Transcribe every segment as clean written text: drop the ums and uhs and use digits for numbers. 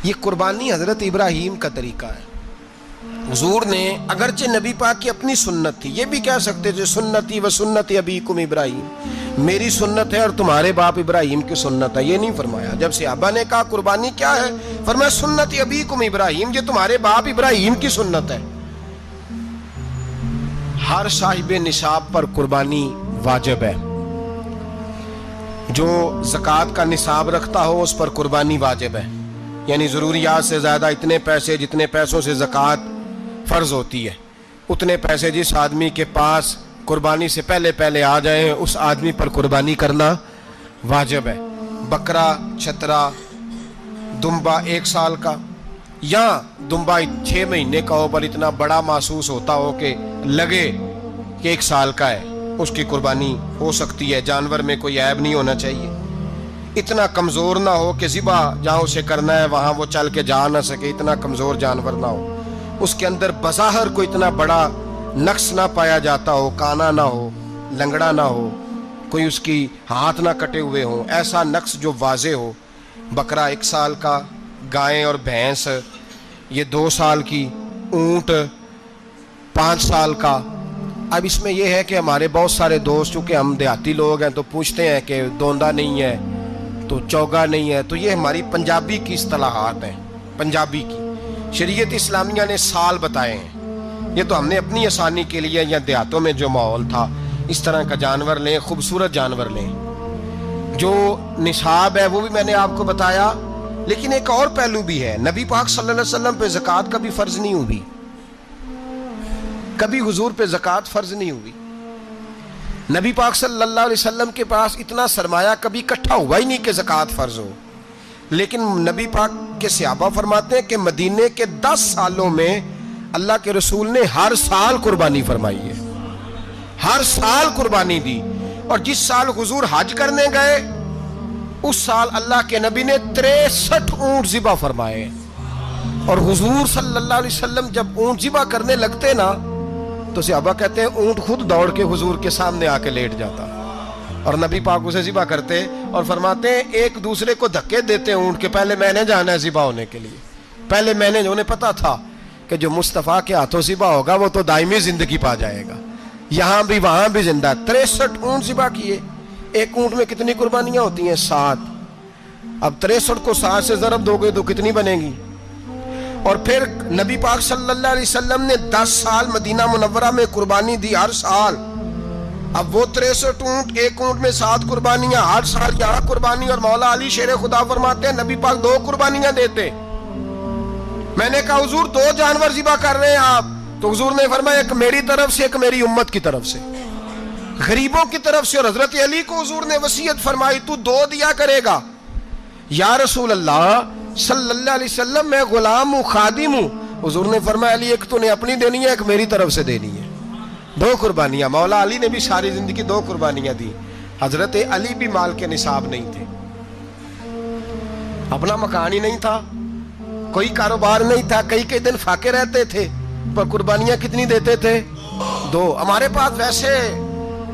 یہ قربانی حضرت ابراہیم کا طریقہ ہے. حضور نے اگرچہ نبی پاک کی اپنی سنت تھی، یہ بھی کہہ سکتے تھے سنتی و سنت ابیکم ابراہیم، میری سنت ہے اور تمہارے باپ ابراہیم کی سنت ہے. یہ نہیں فرمایا. جب صحابہ نے کہا قربانی کیا ہے، فرمایا سنت ابیکم ابراہیم، یہ تمہارے باپ ابراہیم کی سنت ہے. ہر صاحب نصاب پر قربانی واجب ہے. جو زکوٰۃ کا نصاب رکھتا ہو اس پر قربانی واجب ہے، یعنی ضروریات سے زیادہ اتنے پیسے، جتنے پیسوں سے زکوٰۃ فرض ہوتی ہے، اتنے پیسے جس آدمی کے پاس قربانی سے پہلے آ جائیں اس آدمی پر قربانی کرنا واجب ہے. بکرا، چھترا، دمبا 1 سال کا یا دمبا 6 مہینے کا ہو پر اتنا بڑا محسوس ہوتا ہو کہ لگے کہ 1 سال کا ہے، اس کی قربانی ہو سکتی ہے. جانور میں کوئی عیب نہیں ہونا چاہیے، اتنا کمزور نہ ہو کہ ذبح جہاں اسے کرنا ہے وہاں وہ چل کے جا نہ سکے، اتنا کمزور جانور نہ ہو، اس کے اندر بظاہر کوئی اتنا بڑا نقص نہ پایا جاتا ہو، کانا نہ ہو، لنگڑا نہ ہو، کوئی اس کی ہاتھ نہ کٹے ہوئے ہوں، ایسا نقص جو واضح ہو. بکرا 1 سال کا، گائیں اور بھینس یہ 2 سال کی، اونٹ 5 سال کا. اب اس میں یہ ہے کہ ہمارے بہت سارے دوست، چونکہ ہم دیہاتی لوگ ہیں تو پوچھتے ہیں کہ دوندا نہیں ہے تو چوگا نہیں ہے، تو یہ ہماری پنجابی کی اصطلاحات ہیں. پنجابی کی شریعت اسلامیہ نے سال بتائے ہیں، یہ تو ہم نے اپنی آسانی کے لیے، یا دیہاتوں میں جو ماحول تھا اس طرح کا جانور لیں، خوبصورت جانور لیں. جو نصاب ہے وہ بھی میں نے آپ کو بتایا، لیکن ایک اور پہلو بھی ہے. نبی پاک صلی اللہ علیہ وسلم پہ زکوٰۃ کبھی فرض نہیں ہوئی، کبھی حضور پہ زکوٰۃ فرض نہیں ہوئی. نبی پاک صلی اللہ علیہ وسلم کے پاس اتنا سرمایہ کبھی اکٹھا ہوا ہی نہیں کہ زکوٰۃ فرض ہو. لیکن نبی پاک کے صحابہ فرماتے ہیں کہ مدینے کے 10 سالوں میں اللہ کے رسول نے ہر سال قربانی فرمائی ہے، ہر سال قربانی دی. اور جس سال حضور حج کرنے گئے اس سال اللہ کے نبی نے 63 اونٹ ذبح فرمائے. اور حضور صلی اللہ علیہ وسلم جب اونٹ ذبح کرنے لگتے نا تو صحابہ کہتے ہیں اونٹ خود دوڑ کے حضور کے سامنے آ کے لیٹ جاتا اور نبی پاک اسے ذبح کرتے اور فرماتے ہیں ایک دوسرے کو دھکے دیتے اونٹ کے، پہلے میں نے جانا ہے ذبح ہونے کے لیے، پہلے میں نے. انہیں پتا تھا کہ جو مصطفیٰ کے ہاتھوں ذبح ہوگا وہ تو دائمی زندگی پا جائے گا، یہاں بھی وہاں بھی زندہ. 63 اونٹ ذبح کیے. ایک اونٹ میں کتنی قربانیاں ہوتی ہیں؟ 7. اب 63 کو 7 سے ضرب دو گے تو کتنی بنے گی؟ اور پھر نبی پاک صلی اللہ علیہ وسلم نے 10 سال مدینہ منورہ میں قربانی دی، ہر سال. اب وہ 63 اونٹ، ایک اونٹ میں 7 قربانیاں، ہر سال یہاں قربانی. اور مولا علی شیر خدا فرماتے ہیں نبی پاک 2 قربانیاں دیتے. میں نے کہا حضور 2 جانور ذبح کر رہے ہیں آپ، تو حضور نے فرمایا ایک میری طرف سے، ایک میری امت کی طرف سے، غریبوں کی طرف سے. اور حضرت علی کو حضور نے وصیت فرمائی تو 2 دیا کرے گا. یا رسول اللہ صلی اللہ علیہ وسلم میں غلام ہوں، خادم ہوں. حضور نے فرمایا علی ایک تو نے اپنی دینی ہے، ایک میری طرف سے دینی ہے. 2 قربانیاں. مولا علی نے بھی ساری زندگی 2 قربانیاں دی. حضرت علی بھی مال کے نصاب نہیں تھے، اپنا مکان ہی نہیں تھا، کوئی کاروبار نہیں تھا، کئی دن فاقے رہتے تھے، پر قربانیاں کتنی دیتے تھے؟ 2. ہمارے پاس ویسے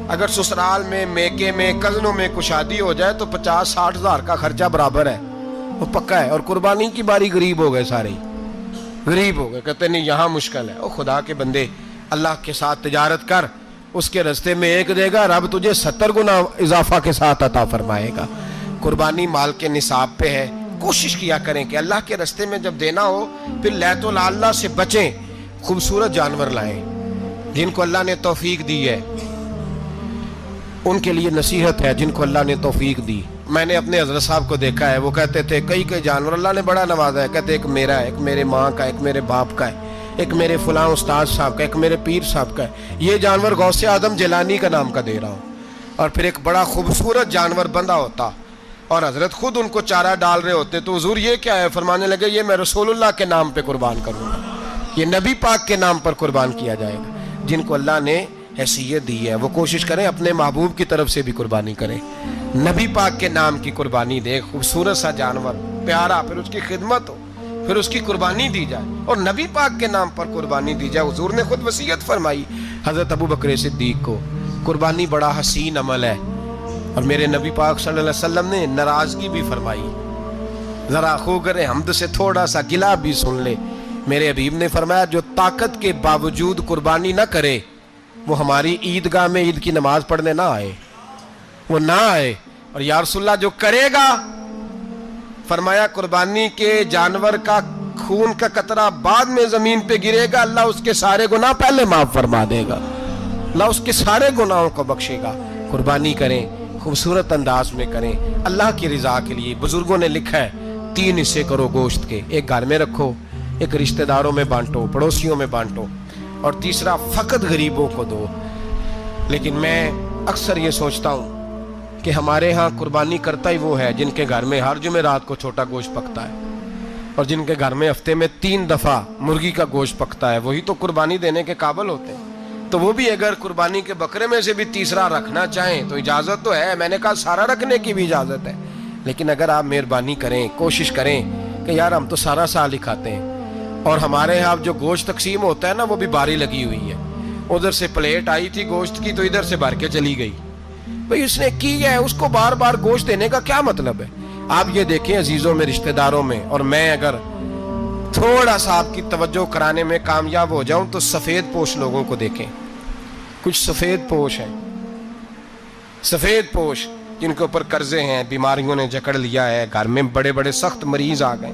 اگر سسرال میں، میکے میں، کزنوں میں کچھ شادی ہو جائے تو 50-60 ہزار کا خرچہ برابر ہے، وہ پکا ہے. اور قربانی کی باری غریب ہو گئے، سارے غریب ہو گئے. کہتے نہیں یہاں مشکل ہے. او خدا کے بندے، اللہ کے ساتھ تجارت کر، اس کے رستے میں 1 دے گا، رب تجھے 70 گنا اضافہ کے ساتھ عطا فرمائے گا. قربانی مال کے نصاب پہ ہے. کوشش کیا کریں کہ اللہ کے رستے میں جب دینا ہو پھر لیت اللہ سے بچیں، خوبصورت جانور لائیں. جن کو اللہ نے توفیق دی ہے ان کے لیے نصیحت ہے، جن کو اللہ نے توفیق دی. میں نے اپنے حضرت صاحب کو دیکھا ہے، وہ کہتے تھے کئی جانور اللہ نے بڑا نوازا ہے. کہتے ایک میرا ہے، ایک میرے ماں کا، ایک میرے باپ کا ہے، ایک میرے فلاں استاد صاحب کا، ایک میرے پیر صاحب کا ہے. یہ جانور غوث اعظم جیلانی کا نام کا دے رہا ہوں. اور پھر ایک بڑا خوبصورت جانور بندھا ہوتا اور حضرت خود ان کو چارہ ڈال رہے ہوتے. تو حضور یہ کیا ہے؟ فرمانے لگے یہ میں رسول اللہ کے نام پہ قربان کروں گا، یہ نبی پاک کے نام پر قربان کیا جائے گا. جن کو اللہ نے حیثیت دی ہے وہ کوشش کریں اپنے محبوب کی طرف سے بھی قربانی کریں، نبی پاک کے نام کی قربانی دے. خوبصورت سا جانور پیارا، پھر اس کی خدمت ہو، پھر اس کی قربانی دی جائے اور نبی پاک کے نام پر قربانی دی جائے. حضور نے خود وصیت فرمائی حضرت ابو بکر صدیق کو، قربانی بڑا حسین عمل ہے. اور میرے نبی پاک صلی اللہ علیہ وسلم نے ناراضگی بھی فرمائی. ذرا خوگر حمد سے تھوڑا سا گلا بھی سن لے. میرے حبیب نے فرمایا جو طاقت کے باوجود قربانی نہ کرے وہ ہماری عیدگاہ میں عید کی نماز پڑھنے نہ آئے، وہ نہ آئے. اور یا رسول اللہ جو کرے گا، فرمایا قربانی کے جانور کا خون کا قطرہ بعد میں زمین پہ گرے گا، اللہ اس کے سارے گناہ پہلے معاف فرما دے گا، اللہ اس کے سارے گناہوں کو بخشے گا. قربانی کریں، خوبصورت انداز میں کریں، اللہ کی رضا کے لیے. بزرگوں نے لکھا ہے 3 حصے کرو گوشت کے، ایک گھر میں رکھو، ایک رشتہ داروں میں بانٹو، پڑوسیوں میں بانٹو، اور تیسرا فقط غریبوں کو دو. لیکن میں اکثر یہ سوچتا ہوں کہ ہمارے ہاں قربانی کرتا ہی وہ ہے جن کے گھر میں ہر جمعرات کو چھوٹا گوشت پکتا ہے، اور جن کے گھر میں ہفتے میں 3 دفعہ مرغی کا گوشت پکتا ہے، وہی تو قربانی دینے کے قابل ہوتے ہیں. تو وہ بھی اگر قربانی کے بکرے میں سے بھی تیسرا رکھنا چاہیں تو اجازت تو ہے، میں نے کہا سارا رکھنے کی بھی اجازت ہے. لیکن اگر آپ مہربانی کریں، کوشش کریں کہ یار ہم تو سارا سال ہی کھاتے ہیں، اور ہمارے ہاں جو گوشت تقسیم ہوتا ہے نا وہ بھی باری لگی ہوئی ہے، ادھر سے پلیٹ آئی تھی گوشت کی تو ادھر سے بھر کے چلی گئی. بھئی اس نے کی ہے، اس کو بار بار گوشت دینے کا کیا مطلب ہے؟ آپ یہ دیکھیں عزیزوں میں، رشتہ داروں میں، اور میں اگر تھوڑا سا آپ کی توجہ کرانے میں کامیاب ہو جاؤں تو سفید پوش لوگوں کو دیکھیں. کچھ سفید پوش ہیں، سفید پوش جن کے اوپر قرضے ہیں، بیماریوں نے جکڑ لیا ہے، گھر میں بڑے بڑے سخت مریض آ گئے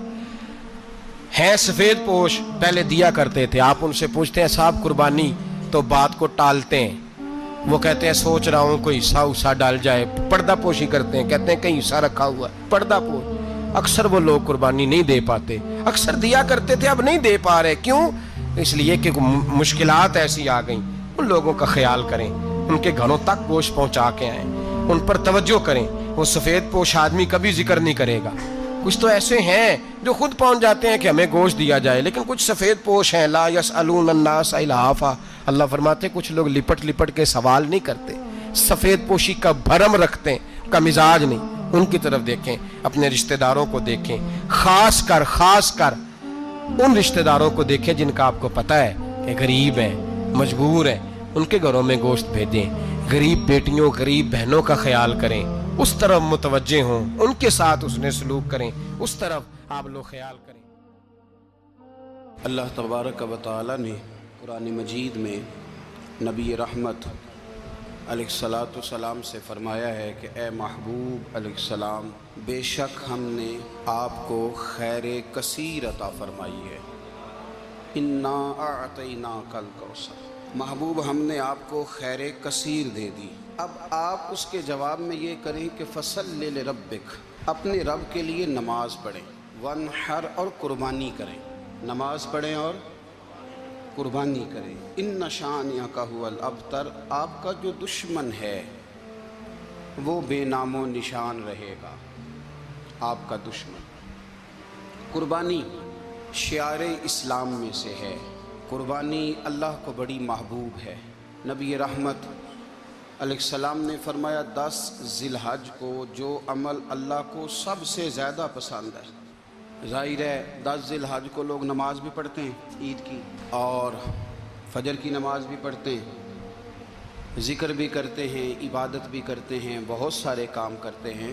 ہیں. سفید پوش پہلے دیا کرتے تھے. آپ ان سے پوچھتے ہیں صاحب قربانی، تو بات کو ٹالتے ہیں. وہ کہتے ہیں سوچ رہا ہوں کوئی حصہ ڈال جائے. پردہ پوشی کرتے ہیں، کہتے ہیں کہیں حصہ رکھا ہوا ہے، پردہ پوش. اکثر وہ لوگ قربانی نہیں دے پاتے. اکثر دیا کرتے تھے، اب نہیں دے پا رہے. کیوں؟ اس لیے کہ مشکلات ایسی آ گئیں. ان لوگوں کا خیال کریں، ان کے گھروں تک گوشت پہنچا کے آئیں، ان پر توجہ کریں. وہ سفید پوش آدمی کبھی ذکر نہیں کرے گا. کچھ تو ایسے ہیں جو خود پہنچ جاتے ہیں کہ ہمیں گوشت دیا جائے، لیکن کچھ سفید پوش ہیں لا یسألون الناس الہافا. اللہ فرماتے کچھ لوگ لپٹ لپٹ کے سوال نہیں کرتے، سفید پوشی کا بھرم رکھتے ہیں، کا مزاج نہیں. ان کی طرف دیکھیں، اپنے رشتہ داروں کو دیکھیں، خاص کر ان رشتہ داروں کو دیکھیں جن کا آپ کو پتہ ہے کہ غریب ہیں، مجبور ہیں. ان کے گھروں میں گوشت بھیجیں. غریب بیٹیوں، غریب بہنوں کا خیال کریں، اس طرف متوجہ ہوں، ان کے ساتھ اس نے سلوک کریں، اس طرف آپ لوگ خیال کریں. اللہ تبارک و تعالی نے قرآن مجید میں نبی رحمت علیہ الصلاۃ والسلام سے فرمایا ہے کہ اے محبوب علیہ السلام، بے شک ہم نے آپ کو خیر کثیر عطا فرمائی ہے. انا اعطیناک الکوثر، محبوب ہم نے آپ کو خیر کثیر دے دی. اب آپ اس کے جواب میں یہ کریں کہ فصل لربک، اپنے رب کے لیے نماز پڑھیں، وانحر، اور قربانی کریں. نماز پڑھیں اور قربانی کریں. ان شانئک ھو الابتر، آپ کا جو دشمن ہے وہ بے نام و نشان رہے گا. آپ کا دشمن. قربانی شعار اسلام میں سے ہے. قربانی اللہ کو بڑی محبوب ہے. نبی رحمت علیہ السلام نے فرمایا 10 ذی الحج کو جو عمل اللہ کو سب سے زیادہ پسند ہے. ظاہر ہے 10 ذی الحج کو لوگ نماز بھی پڑھتے ہیں عید کی، اور فجر کی نماز بھی پڑھتے ہیں، ذکر بھی کرتے ہیں، عبادت بھی کرتے ہیں، بہت سارے کام کرتے ہیں.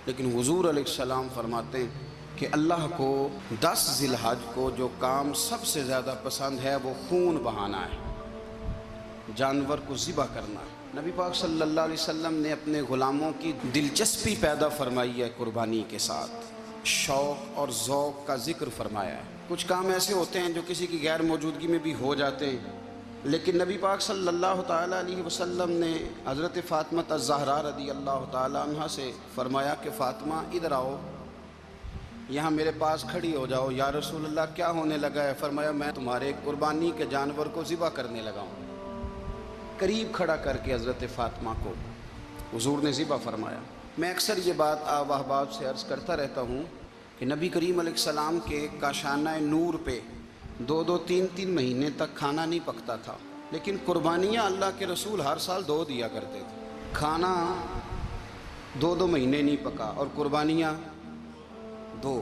لیکن حضور علیہ السلام فرماتے ہیں کہ اللہ کو 10 ذی الحج کو جو کام سب سے زیادہ پسند ہے وہ خون بہانا ہے، جانور کو ذبح کرنا ہے. نبی پاک صلی اللہ علیہ وسلم نے اپنے غلاموں کی دلچسپی پیدا فرمائی ہے قربانی کے ساتھ، شوق اور ذوق کا ذکر فرمایا ہے. کچھ کام ایسے ہوتے ہیں جو کسی کی غیر موجودگی میں بھی ہو جاتے ہیں، لیکن نبی پاک صلی اللہ تعالیٰ علیہ وسلم نے حضرت فاطمہ الزہرا رضی اللہ تعالیٰ عنہ سے فرمایا کہ فاطمہ ادھر آؤ، یہاں میرے پاس کھڑی ہو جاؤ. یا رسول اللہ کیا ہونے لگا ہے؟ فرمایا میں تمہارے قربانی کے جانور کو ذبح کرنے لگا ہوں. قریب کھڑا کر کے حضرت فاطمہ کو حضور نے ذبح فرمایا. میں اکثر یہ بات آپ احباب سے عرض کرتا رہتا ہوں کہ نبی کریم علیہ السلام کے کاشانہ نور پہ 2 3 مہینے تک کھانا نہیں پکتا تھا، لیکن قربانیاں اللہ کے رسول ہر سال 2 دیا کرتے تھے. کھانا 2 مہینے نہیں پکا اور قربانیاں 2،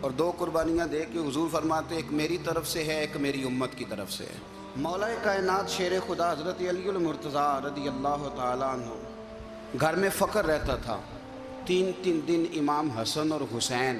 اور 2 قربانیاں دے کے حضور فرماتے ایک میری طرف سے ہے، ایک میری امت کی طرف سے ہے. مولا کائنات شیر خدا حضرت علی المرتضیٰ رضی اللہ تعالیٰ عنہ گھر میں فقر رہتا تھا. 3 دن امام حسن اور حسین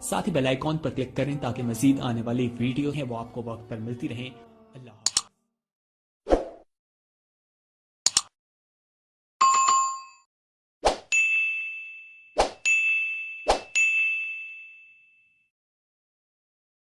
ساتھ ہی بیل آئیکن پر کلک کریں تاکہ مزید آنے والی ویڈیو ہیں وہ آپ کو وقت پر ملتی رہیں